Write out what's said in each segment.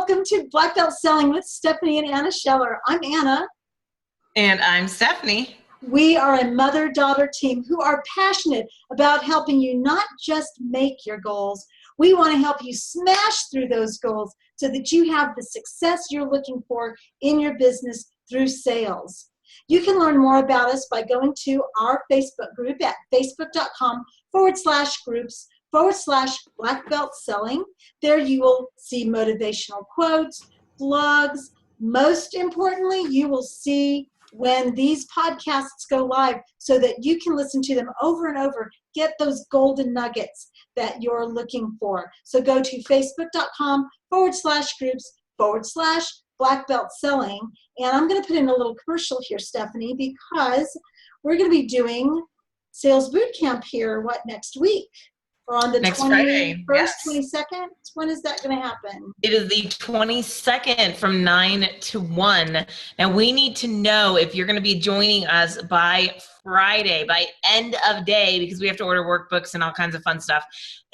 welcome to Black Belt Selling with Stephanie and Anna Scheller. I'm Anna. And I'm Stephanie. We are a mother-daughter team who are passionate about helping you not just make your goals. We want to help you smash through those goals so that you have the success you're looking for in your business through sales. You can learn more about us by going to our Facebook group at facebook.com/groups/Black Belt Selling. There you will see motivational quotes, blogs. Most importantly, you will see when these podcasts go live so that you can listen to them over and over, get those golden nuggets that you're looking for. So go to facebook.com/groups/Black Belt Selling. And I'm going to put in a little commercial here, Stephanie, because we're going to be doing Sales Boot Camp here, next week? Or on the next 21st, Friday, yes. 22nd? When is that going to happen? It is the 22nd from 9 to 1. Now, we need to know if you're going to be joining us by Friday, by end of day, because we have to order workbooks and all kinds of fun stuff.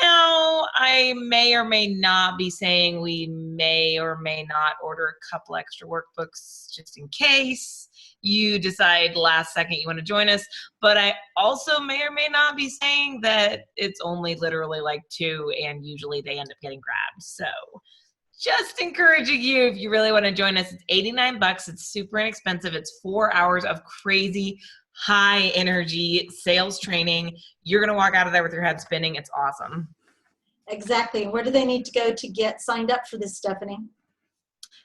Now, I may or may not be saying we may or may not order a couple extra workbooks just in case you decide last second you want to join us. But I also may or may not be saying that it's only literally like 2 and usually they end up getting grabbed. So just encouraging you, if you really want to join us, it's $89. It's super inexpensive. It's 4 hours of crazy high energy sales training. You're going to walk out of there with your head spinning. It's awesome. Exactly. Where do they need to go to get signed up for this, Stephanie?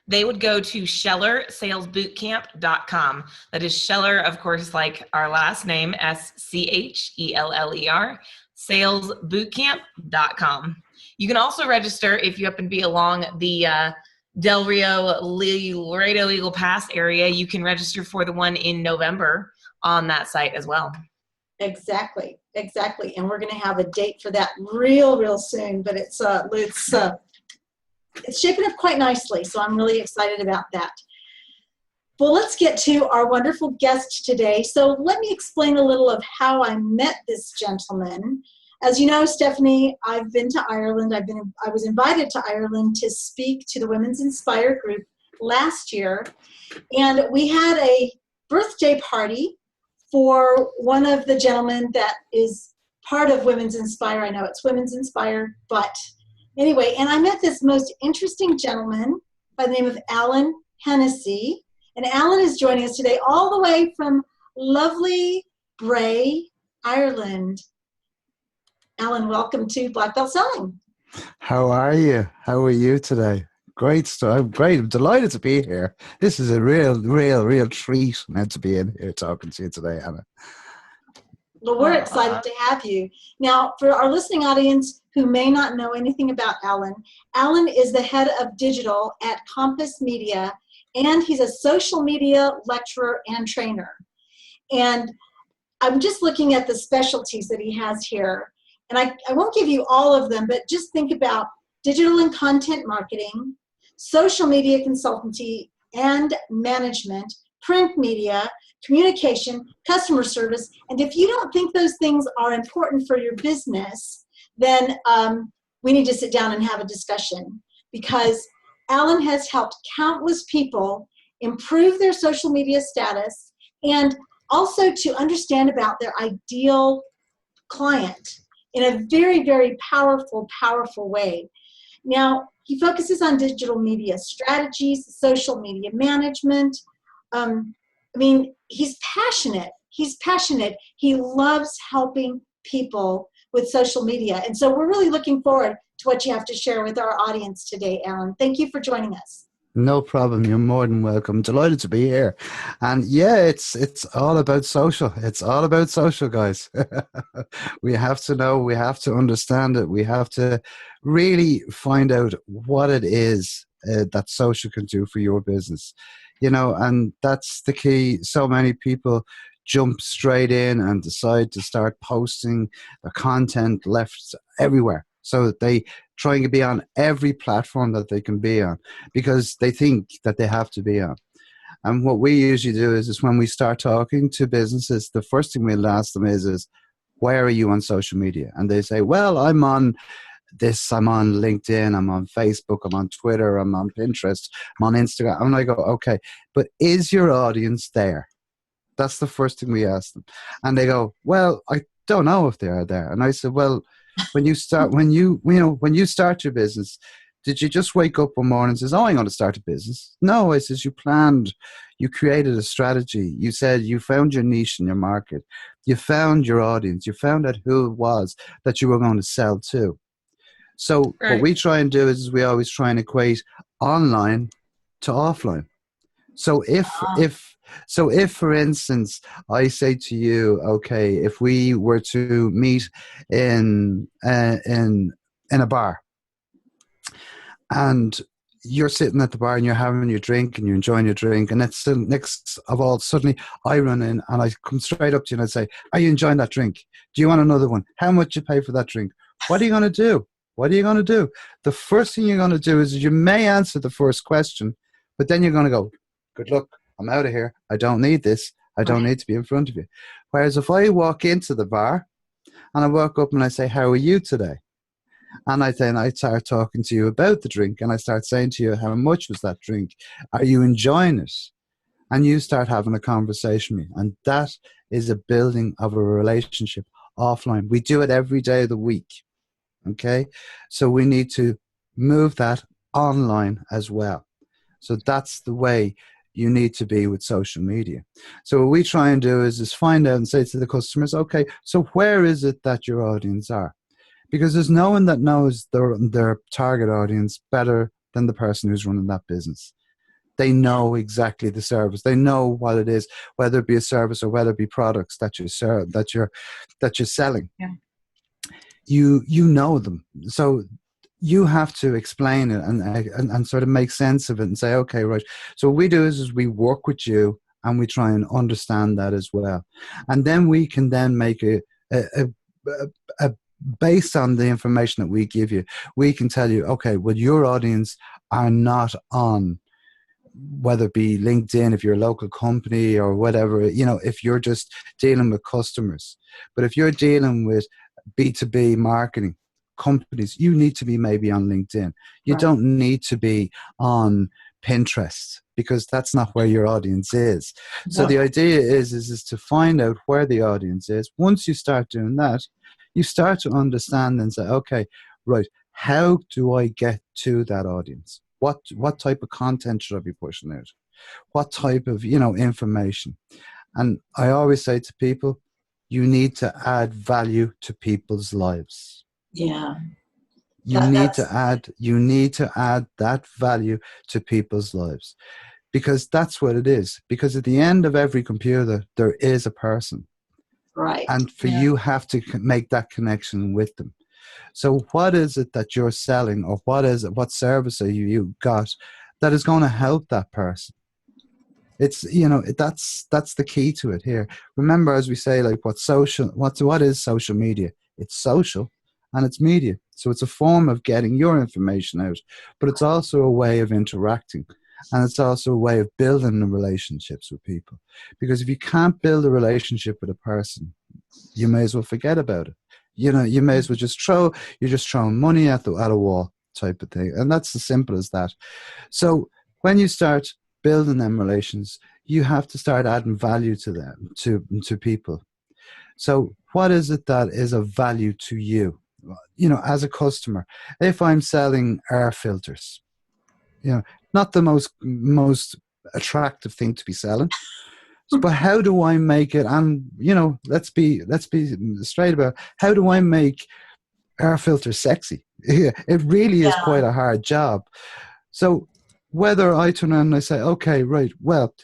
They would go to SchellerSalesBootCamp.com. That is Scheller, of course, like our last name, SCHELLER, salesbootcamp.com. You can also register if you happen to be along the Del Rio, Laredo, Eagle Pass area. You can register for the one in November on that site as well. Exactly. And we're going to have a date for that real soon, but it's shaping up quite nicely, so I'm really excited about that. Well, let's get to our wonderful guest today. So let me explain a little of how I met this gentleman. As you know, Stephanie, I've been to Ireland. I was invited to Ireland to speak to the Women's Inspire group last year, and we had a birthday party for one of the gentlemen that is part of Women's Inspire. I know it's Women's Inspire, but anyway, and I met this most interesting gentleman by the name of Alan Hennessy. And Alan is joining us today all the way from lovely Bray, Ireland. Alan, welcome to Black Belt Selling. How are you? How are you today? Great stuff. I'm great. I'm delighted to be here. This is a real treat now to be in here talking to you today, Anna. Well, we're excited to have you. Now, for our listening audience who may not know anything about Alan, Alan is the head of digital at Kompass Media, and he's a social media lecturer and trainer. And I'm just looking at the specialties that he has here. And I won't give you all of them, but just think about digital and content marketing, social media consultancy and management, print media, communication, customer service. And if you don't think those things are important for your business, then we need to sit down and have a discussion, because Alan has helped countless people improve their social media status and also to understand about their ideal client in a very powerful way. Now, he focuses on digital media strategies, social media management. He's passionate. He loves helping people with social media. And so we're really looking forward to what you have to share with our audience today, Alan. Thank you for joining us. No problem. You're more than welcome. Delighted to be here. And yeah, it's all about social. It's all about social, guys. We have to know, we have to understand it. We have to really find out what it is that social can do for your business. And that's the key. So many people jump straight in and decide to start posting the content left everywhere, so that they trying to be on every platform that they can be on, because they think that they have to be on. And what we usually do is when we start talking to businesses, the first thing we'll ask them is where are you on social media? And they say, well, I'm on this, I'm on LinkedIn, I'm on Facebook, I'm on Twitter, I'm on Pinterest, I'm on Instagram. And I go, okay, but is your audience there? That's the first thing we ask them. And they go, well, I don't know if they are there. And I said, well, when you start your business, did you just wake up one morning and says, oh, I'm going to start a business? No, I says, you planned, you created a strategy. You said you found your niche in your market. You found your audience. You found out who it was that you were going to sell to. So what we try and do is we always try and equate online to offline. So if for instance, I say to you, okay, if we were to meet in a bar, and you're sitting at the bar and you're having your drink and you're enjoying your drink, and that's the next of all, suddenly I run in and I come straight up to you and I say, are you enjoying that drink? Do you want another one? How much you pay for that drink? What are you going to do? What are you going to do? The first thing you're going to do is you may answer the first question, but then you're going to go, good luck, I'm out of here. I don't need this. I don't need to be in front of you. Whereas if I walk into the bar and I walk up and I say, how are you today? And I start talking to you about the drink, and I start saying to you, how much was that drink? Are you enjoying it? And you start having a conversation with me. And that is a building of a relationship offline. We do it every day of the week. Okay? So we need to move that online as well. So that's the way you need to be with social media. So what we try and do is find out and say to the customers, okay, so where is it that your audience are? Because there's no one that knows their target audience better than the person who's running that business. They know exactly the service. They know what it is, whether it be a service or whether it be products that you're selling. Yeah. You know them. So you have to explain it and sort of make sense of it and say, okay, right. So what we do is we work with you and we try and understand that as well. And then we can then make a based on the information that we give you, we can tell you, okay, well, your audience are not on, whether it be LinkedIn, if you're a local company or whatever, if you're just dealing with customers. But if you're dealing with B2B marketing companies, you need to be maybe on LinkedIn. You don't need to be on Pinterest, because that's not where your audience is. No. So the idea is to find out where the audience is. Once you start doing that, you start to understand and say, okay, right, how do I get to that audience? What type of content should I be pushing out? What type of, information? And I always say to people, you need to add value to people's lives. Yeah. You need to add that value to people's lives, because that's what it is. Because at the end of every computer, there is a person. Right. And you have to make that connection with them. So what is it that you're selling, or what service are you got that is going to help that person? It's, that's the key to it here. Remember, as we say, like what is social media? It's social and it's media. So it's a form of getting your information out, but it's also a way of interacting. And it's also a way of building the relationships with people. Because if you can't build a relationship with a person, you may as well forget about it. You may as well you're just throwing money at a wall type of thing. And that's as simple as that. So when you start building them relations, you have to start adding value to them, to people. So what is it that is of value to you? As a customer, if I'm selling air filters, not the most attractive thing to be selling, but how do I make it? And let's be straight about it. How do I make air filters sexy? It really is quite a hard job. So whether I turn around and I say, okay, right, well,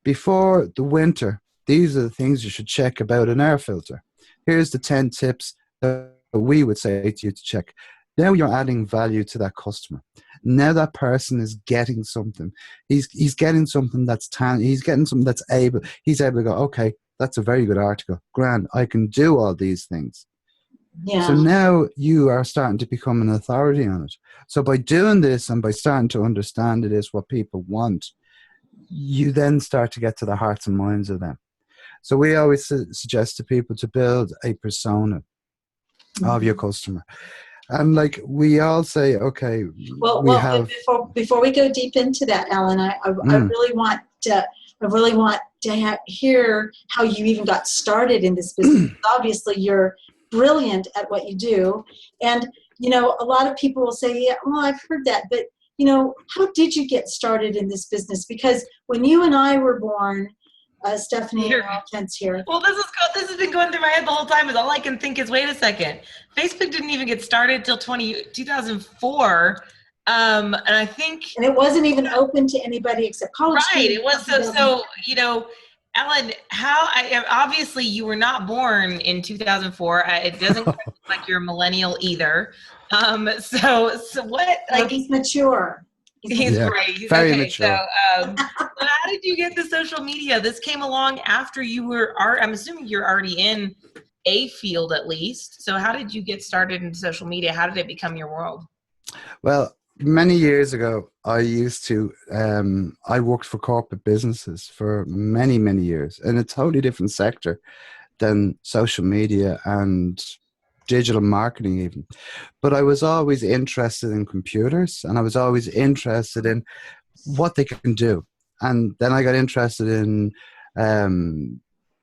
before the winter, these are the things you should check about an air filter. Here's the 10 tips that we would say to you to check. Now you're adding value to that customer. Now that person is getting something. He's getting something he's getting something that's he's able to go, okay, that's a very good article. Grand, I can do all these things. Yeah. So now you are starting to become an authority on it. So by doing this and by starting to understand it is what people want, you then start to get to the hearts and minds of them. So we always suggest to people to build a persona of your customer. And like we all say, okay, Well, we well, have. before we go deep into that, Ellen, I Mm, really want to, hear how you even got started in this business. Obviously, you're brilliant at what you do, and a lot of people will say, "Yeah, well, I've heard that," but how did you get started in this business? Because when you and I were born, Stephanie and all Kent's here. Well, this has been going through my head the whole time. Is all I can think is, wait a second, Facebook didn't even get started till 2004, and I think, And it wasn't even open to anybody except college right, students. it was so. Ellen, obviously you were not born in 2004. It doesn't look like you're a millennial either. So what? No, he's mature. He's Yeah, great. He's very okay. mature. So how did you get to social media? This came along after you were, I'm assuming you're already in a field at least. So how did you get started in social media? How did it become your world? Well, many years ago, I worked for corporate businesses for many, many years in a totally different sector than social media and digital marketing even. But I was always interested in computers, and I was always interested in what they can do. And then I got interested in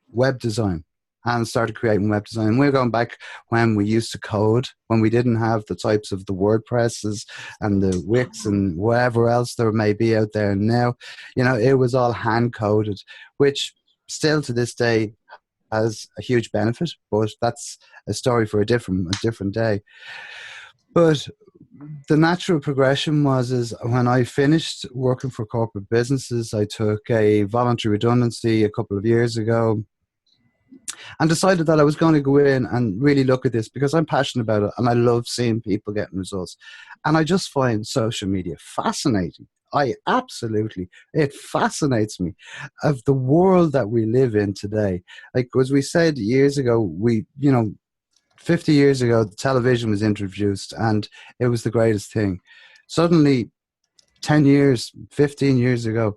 web design and started creating web design. We're going back when we used to code, when we didn't have the types of the WordPresses and the Wix and whatever else there may be out there now. It was all hand coded, which still to this day has a huge benefit, but that's a story for a different day. But the natural progression is when I finished working for corporate businesses, I took a voluntary redundancy a couple of years ago and decided that I was going to go in and really look at this because I'm passionate about it and I love seeing people getting results. And I just find social media fascinating. It fascinates me of the world that we live in today. Like, as we said years ago, 50 years ago, the television was introduced and it was the greatest thing. Suddenly, 10 years, 15 years ago,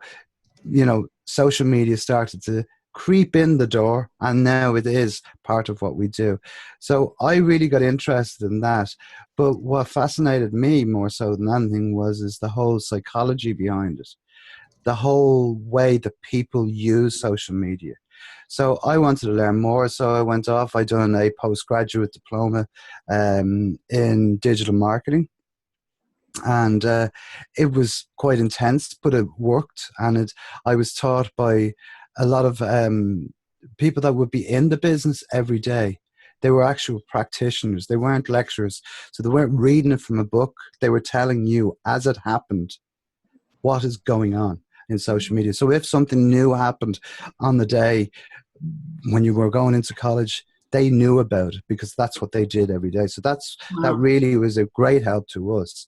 social media started to creep in the door, and now it is part of what we do. So I really got interested in that. But what fascinated me more so than anything is the whole psychology behind it, the whole way that people use social media. So I wanted to learn more. So I went off. I done a postgraduate diploma in digital marketing. And it was quite intense, but it worked. And I was taught by a lot of people that would be in the business every day. They were actual practitioners. They weren't lecturers. So they weren't reading it from a book. They were telling you as it happened what is going on in social media. So if something new happened on the day when you were going into college, they knew about it because that's what they did every day. So that really was a great help to us.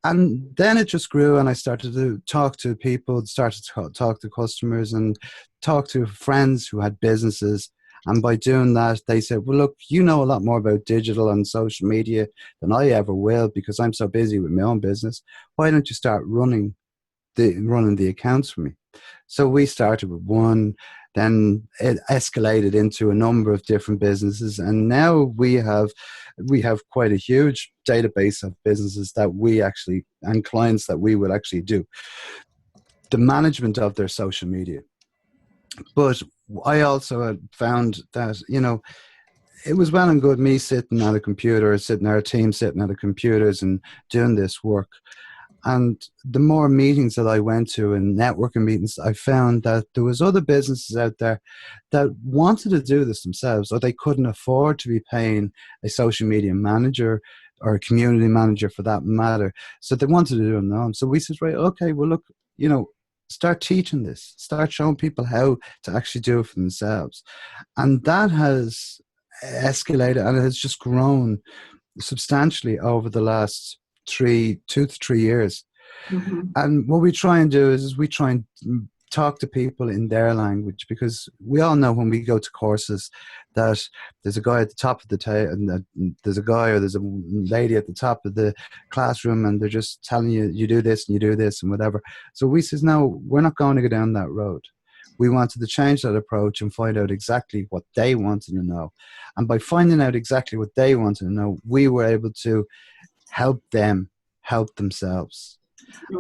And then it just grew, and I started to talk to people, started to talk to customers and talk to friends who had businesses. And by doing that, they said, well, look, you know a lot more about digital and social media than I ever will because I'm so busy with my own business. Why don't you start running the accounts for me? So we started with one, then it escalated into a number of different businesses, and now we have quite a huge database of businesses that we actually, and clients that we would actually do the management of their social media. But I also had found that, it was well and good me sitting at a computer, our team sitting at the computers and doing this work. And the more meetings that I went to and networking meetings, I found that there was other businesses out there that wanted to do this themselves, or they couldn't afford to be paying a social media manager or a community manager for that matter. So they wanted to do it on their own. So we said, right, okay, well, look, start teaching this, start showing people how to actually do it for themselves. And that has escalated and it has just grown substantially over the last 2 to 3 years. Mm-hmm. And what we try and do is we try and talk to people in their language, because we all know when we go to courses that there's a guy at the top of the table and there's a guy or there's a lady at the top of the classroom and they're just telling you, you do this and you do this and whatever. So we says, no, we're not going to go down that road. We wanted to change that approach and find out exactly what they wanted to know. And by finding out exactly what they wanted to know, we were able to help them help themselves.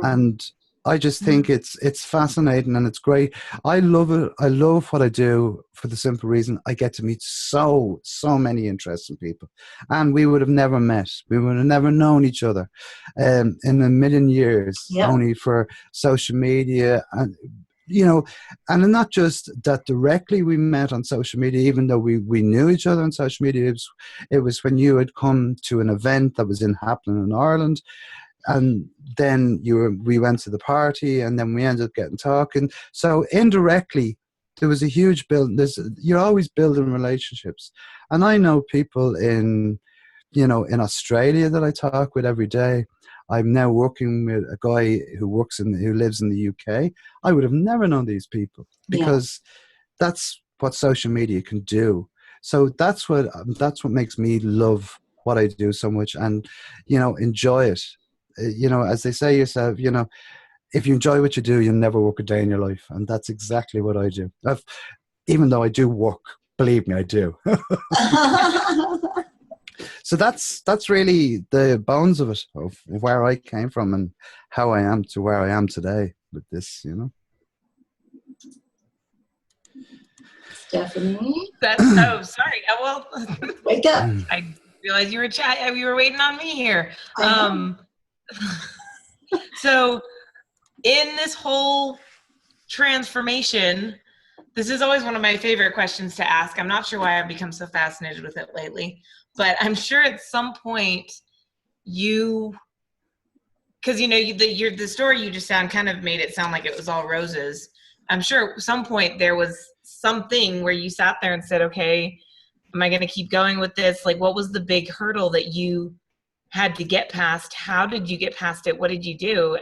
And I just think it's fascinating and it's great. I love it. I love what I do for the simple reason I get to meet so many interesting people, and we would have never met. We would have never known each other in a million years, only for social media. And and not just that directly we met on social media, even though we knew each other on social media. It was when you had come to an event that was happening in Ireland, and then we went to the party, and then we ended up getting talking. So indirectly, there was a huge build. You're always building relationships, and I know people in Australia that I talk with every day. I'm now working with a guy who lives in the UK. I would have never known these people because that's what social media can do. So that's what makes me love what I do so much, and enjoy it. As they say yourself, if you enjoy what you do, you'll never work a day in your life, and that's exactly what I do. Even though I do work, believe me, I do. So that's really the bones of it, of where I came from and how I am to where I am today with this, Stephanie? Sorry. Well, wake up. I realized you were waiting on me here. So in this whole transformation, this is always one of my favorite questions to ask. I'm not sure why I've become so fascinated with it lately, but I'm sure at some point because the story you just kind of made it sound like it was all roses. I'm sure at some point there was something where you sat there and said, okay, am I going to keep going with this? Like, what was the big hurdle that you had to get past? How did you get past it? What did you do?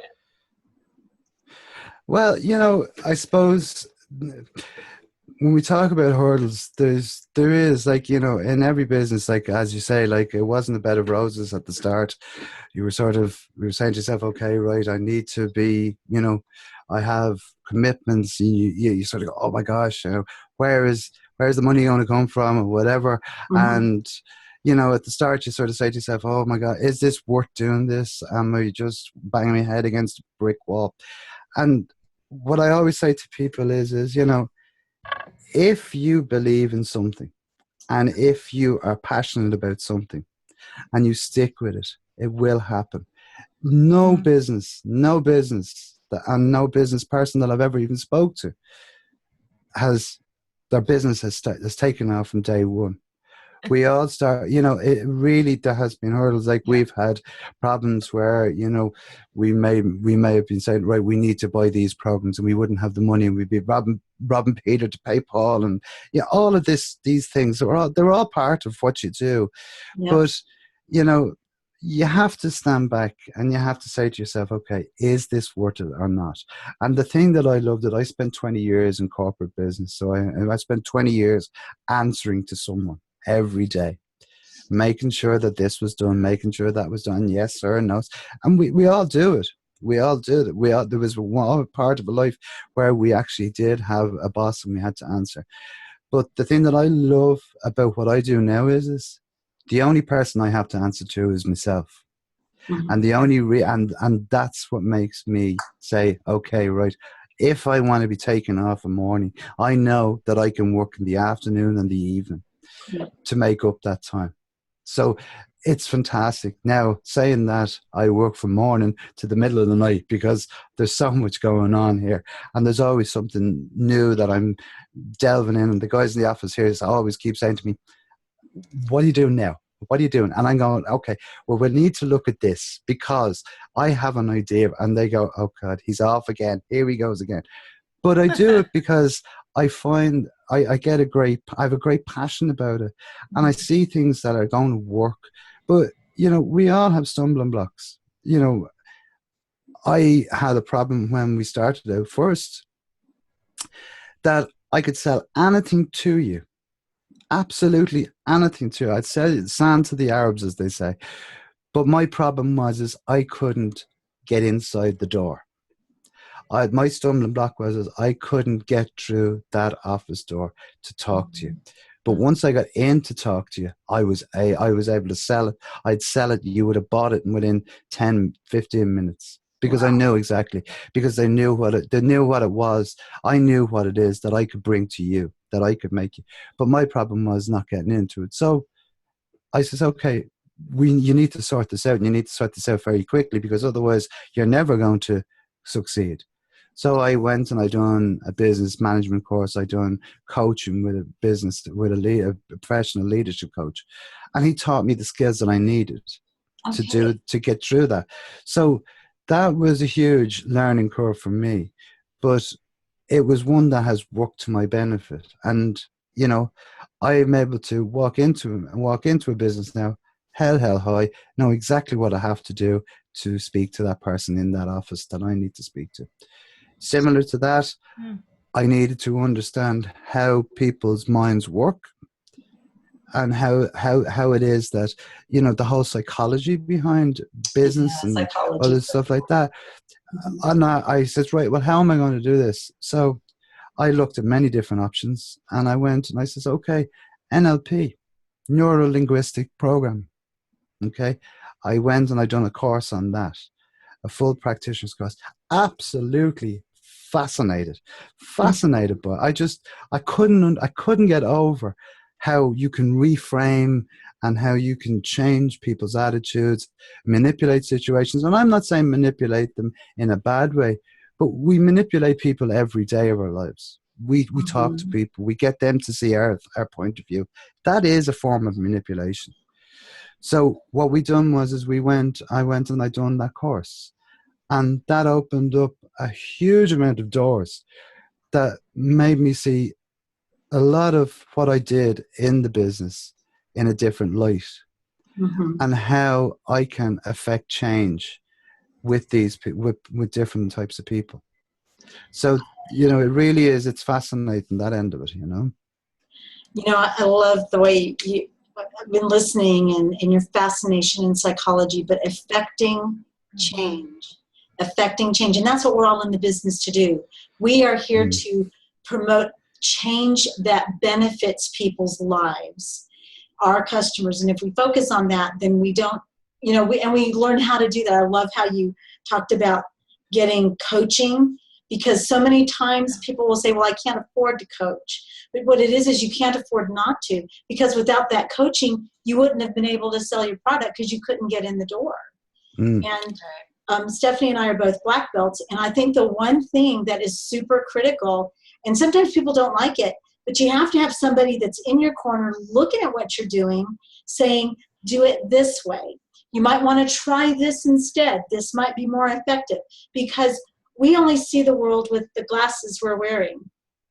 Well, I suppose when we talk about hurdles, there is in every business, as you say, it wasn't a bed of roses at the start. You were saying to yourself, okay, right, I need to be, I have commitments. You sort of go, oh my gosh, where's the money going to come from, or whatever. And at the start, you sort of say to yourself, oh my God, is this worth doing this? Am I just banging my head against a brick wall? And what I always say to people is, if you believe in something, and if you are passionate about something, and you stick with it, it will happen. No business, and no business person that I've ever even spoke to their business has taken off from day one. We all start, it really, there has been hurdles. We've had problems where, we may have been saying, right, we need to buy these programs, and we wouldn't have the money, and we'd be robbing Peter to pay Paul. And all of these things they're all part of what you do. Yep. But, you have to stand back and you have to say to yourself, okay, is this worth it or not? And the thing that I love, that I spent 20 years in corporate business. So I spent 20 years answering to someone every day, making sure that this was done, making sure that was done, yes sir, no. And we all do it. We all did it. There was one part of a life where we actually did have a boss and we had to answer. But the thing that I love about what I do now is the only person I have to answer to is myself. And the only and that's what makes me say, okay, right, if I want to be taken off a morning, I know that I can work in the afternoon and the evening to make up that time. So it's fantastic. Now, saying that, I work from morning to the middle of the night because there's so much going on here, and there's always something new that I'm delving in. And the guys in the office here always keep saying to me, what are you doing now? What are you doing? And I'm going, okay, well, we'll need to look at this because I have an idea. And they go, oh God, he's off again. Here he goes again. But I do it because I find I have a great passion about it. And I see things that are going to work. But, we all have stumbling blocks. I had a problem when we started out first that I could sell anything to you. Absolutely anything to you. I'd sell sand to the Arabs, as they say. But my problem was I couldn't get inside the door. My stumbling block was I couldn't get through that office door to talk to you. But once I got in to talk to you, I was able to sell it. I'd sell it. You would have bought it within 10, 15 minutes because I knew exactly, because they knew what it was. I knew what it is that I could bring to you, that I could make you. But my problem was not getting into it. So I says, okay, you need to sort this out, and you need to sort this out very quickly, because otherwise you're never going to succeed. So I went and I done a business management course. I done coaching with a professional leadership coach, and he taught me the skills that I needed to get through that. So that was a huge learning curve for me, but it was one that has worked to my benefit. And you know, I am able to walk into a business now, hell high, know exactly what I have to do to speak to that person in that office that I need to speak to. Similar to that, I needed to understand how people's minds work, and how it is that, you know, the whole psychology behind business and other stuff like that. And I said, right, well, how am I going to do this? So I looked at many different options, and I went and I says, okay, NLP, neuro-linguistic program. Okay. I went and I done a course on that, a full practitioner's course. Absolutely fascinated by it. I couldn't get over how you can reframe and how you can change people's attitudes, manipulate situations. And I'm not saying manipulate them in a bad way, but we manipulate people every day of our lives. We talk to people, we get them to see our point of view. That is a form of manipulation. So what we done was I went and I done that course, and that opened up a huge amount of doors that made me see a lot of what I did in the business in a different light, and how I can affect change with these with different types of people. So, you know, it really is, it's fascinating, that end of it, you know. You know, I love the way I've been listening and your fascination in psychology, but affecting change. And that's what we're all in the business to do. We are here to promote change that benefits people's lives, our customers. And if we focus on that, then we don't, you know, we learn how to do that. I love how you talked about getting coaching, because so many times people will say, well, I can't afford to coach. But what it is you can't afford not to, because without that coaching, you wouldn't have been able to sell your product because you couldn't get in the door. And Stephanie and I are both black belts. And I think the one thing that is super critical, and sometimes people don't like it, but you have to have somebody that's in your corner looking at what you're doing, saying, do it this way. You might want to try this instead. This might be more effective, because we only see the world with the glasses we're wearing,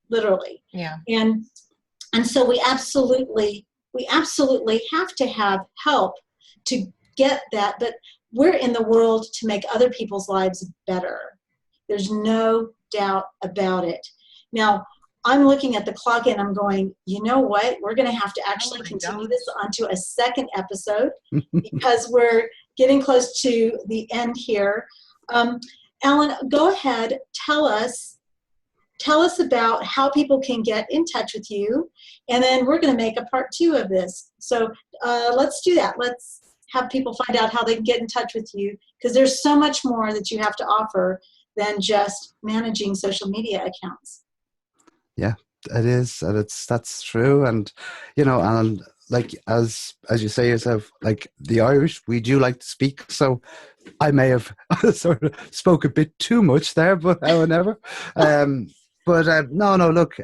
literally. Yeah. And so we absolutely have to have help to get that. But we're in the world to make other people's lives better. There's no doubt about it. Now, I'm looking at the clock and I'm going, you know what? We're going to have to actually continue this onto a second episode because we're getting close to the end here. Alan, go ahead. Tell us about how people can get in touch with you, and then we're going to make a part 2 of this. So let's do that. Let's have people find out how they can get in touch with you, because there's so much more that you have to offer than just managing social media accounts. Yeah, it is, and that's true. And you know, Alan, like as you say yourself, like the Irish, we do like to speak. So I may have sort of spoke a bit too much there, but however, no. Look,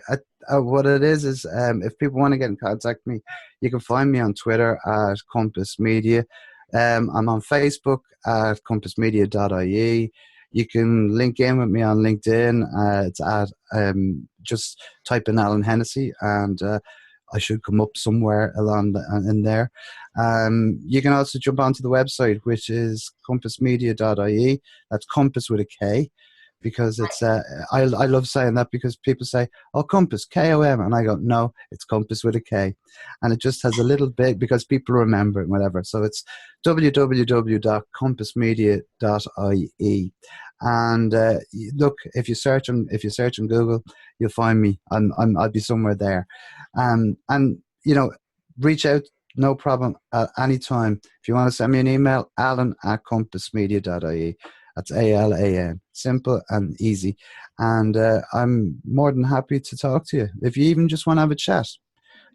what it is if people want to get in contact with me, you can find me on Twitter at Kompass Media. I'm on Facebook at compassmedia.ie. You can link in with me on LinkedIn. It's at just type in Alan Hennessy, and I should come up somewhere along in there. You can also jump onto the website, which is compassmedia.ie. That's Compass with a K. because it's I love saying that because people say, oh, Compass, Kom, and I go, no, it's Compass with a K, and it just has a little bit because people remember it and whatever. So it's www.compassmedia.ie, and look, if you search on Google, you'll find me. I'll be somewhere there, and you know, reach out, no problem, at any time. If you want to send me an email, alan@compassmedia.ie. That's ALAN. Simple and easy. And I'm more than happy to talk to you. If you even just want to have a chat,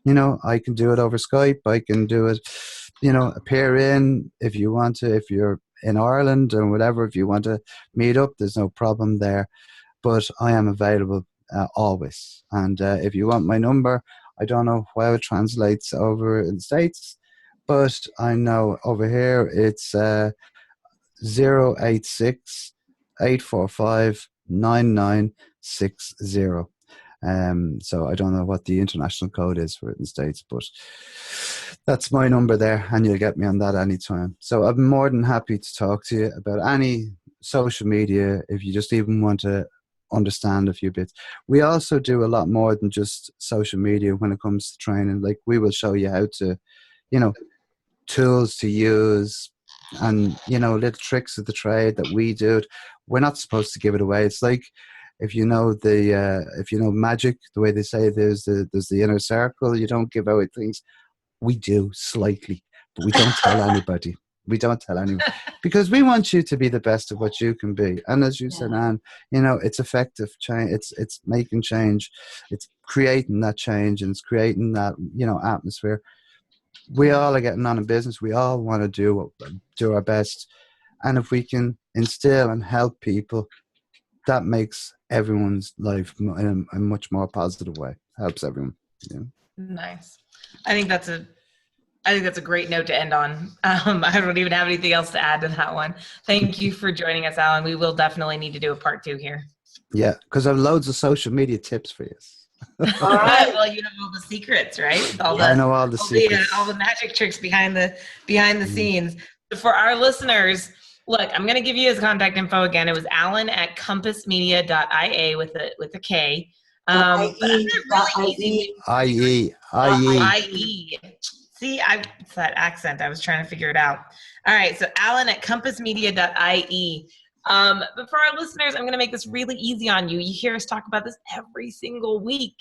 you know, I can do it over Skype. I can do it, you know, appear in if you want to, if you're in Ireland or whatever, if you want to meet up, there's no problem there. But I am available always. And if you want my number, I don't know how it translates over in the States, but I know over here it's 086 845 9960. So I don't know what the international code is for it in the States, but that's my number there, and you'll get me on that anytime. So I'm more than happy to talk to you about any social media if you just even want to understand a few bits. We also do a lot more than just social media when it comes to training. Like, we will show you how to, you know, tools to use, and, you know, little tricks of the trade that we do. We're not supposed to give it away. It's like, if you know magic, the way they say there's the inner circle, you don't give away things. We do slightly, but we don't tell anybody. We don't tell anyone because we want you to be the best of what you can be. And as you said, Anne, you know, it's effective change. It's making change. It's creating that change, and it's creating that, you know, atmosphere. We all are getting on in business. We all want to do our best. And if we can instill and help people, that makes everyone's life in a much more positive way. Helps everyone. Yeah. Nice. I think that's a great note to end on. I don't even have anything else to add to that one. Thank you for joining us, Alan. We will definitely need to do a part 2 here. Yeah, because I have loads of social media tips for you. All right. Well, you know all the secrets, right? I know all the secrets. All the magic tricks behind the scenes. For our listeners, look, I'm going to give you his contact info again. It was Alan at compassmedia.ia with a K. IE. See, it's that accent. I was trying to figure it out. All right. So Alan at compassmedia.ie. But for our listeners, I'm going to make this really easy on you. You hear us talk about this every single week.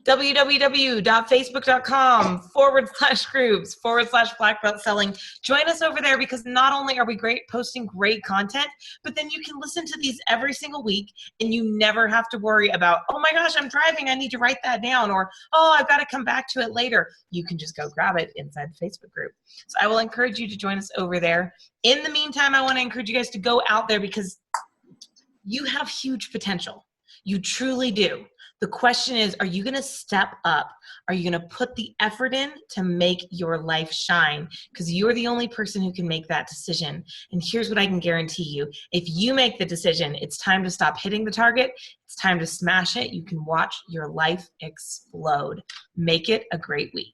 www.facebook.com/groups/Black Belt Selling. Join us over there, because not only are we posting great content, but then you can listen to these every single week, and you never have to worry about, oh my gosh, I'm driving, I need to write that down, or oh, I've got to come back to it later. You can just go grab it inside the Facebook group. So I will encourage you to join us over there. In the meantime, I want to encourage you guys to go out there, because you have huge potential. You truly do. The question is, are you going to step up? Are you going to put the effort in to make your life shine? Because you're the only person who can make that decision. And here's what I can guarantee you. If you make the decision, it's time to stop hitting the target. It's time to smash it. You can watch your life explode. Make it a great week.